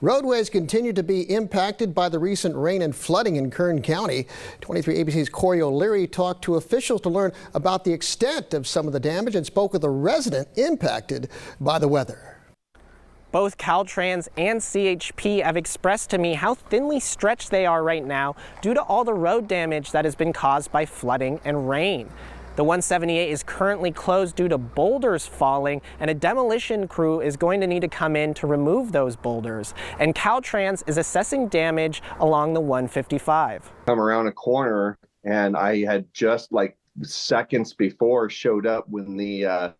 Roadways continue to be impacted by the recent rain and flooding in Kern County. 23 ABC's Corey O'Leary talked to officials to learn about the extent of some of the damage and spoke with a resident impacted by the weather. Both Caltrans and CHP have expressed to me how thinly stretched they are right now due to all the road damage that has been caused by flooding and rain. The 178 is currently closed due to boulders falling, and a demolition crew is going to need to come in to remove those boulders. And Caltrans is assessing damage along the 155. Come around a corner, and I had just like seconds before showed up when the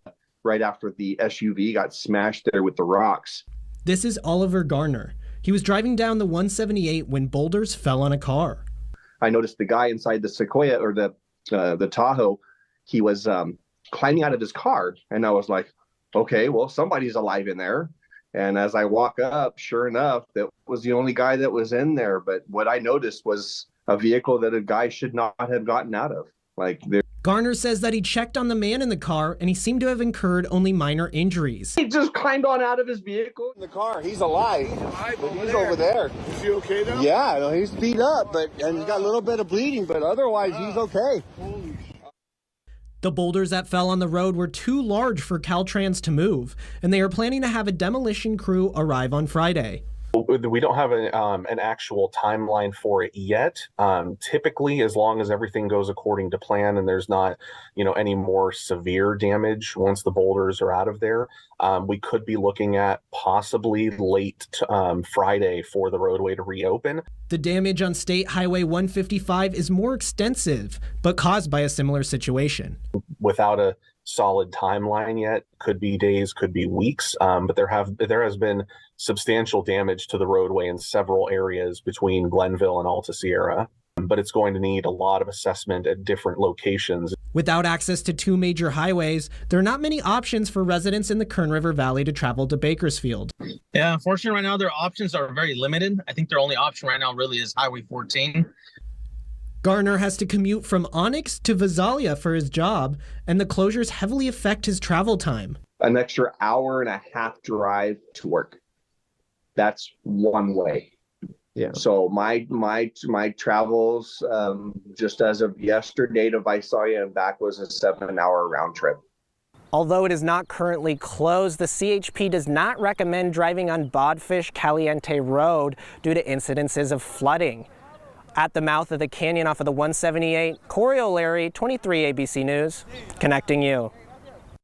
right after the SUV got smashed there with the rocks. This is Oliver Garner. He was driving down the 178 when boulders fell on a car. I noticed the guy inside the Sequoia or the Tahoe. He was climbing out of his car, and I was like, okay, well, somebody's alive in there. And as I walk up, sure enough, that was the only guy that was in there. But what I noticed was a vehicle that a guy should not have gotten out of. Garner says that he checked on the man in the car, and he seemed to have incurred only minor injuries. He just climbed on out of his vehicle. In the car, he's alive. He's over there. Is he okay now? Yeah, he's beat up, and he's got a little bit of bleeding, but otherwise he's okay. The boulders that fell on the road were too large for Caltrans to move, and they are planning to have a demolition crew arrive on Friday. We don't have an actual timeline for it yet. Typically, as long as everything goes according to plan and there's not, any more severe damage once the boulders are out of there, we could be looking at possibly late Friday for the roadway to reopen. The damage on State Highway 155 is more extensive, but caused by a similar situation. Without a solid timeline yet, could be days, could be weeks, but there has been substantial damage to the roadway in several areas between Glenville and Alta Sierra, but it's going to need a lot of assessment at different locations. Without access to two major highways, there are not many options for residents in the Kern River Valley to travel to Bakersfield. Yeah, unfortunately right now their options are very limited. I think their only option right now really is Highway 14. Garner has to commute from Onyx to Visalia for his job, and the closures heavily affect his travel time. An extra hour and a half drive to work. That's one way. Yeah. So my travels, just as of yesterday to Visalia and back, was a 7-hour round trip. Although it is not currently closed, the CHP does not recommend driving on Bodfish Caliente Road due to incidences of flooding. At the mouth of the canyon off of the 178, Corey O'Leary, 23 ABC News, connecting you.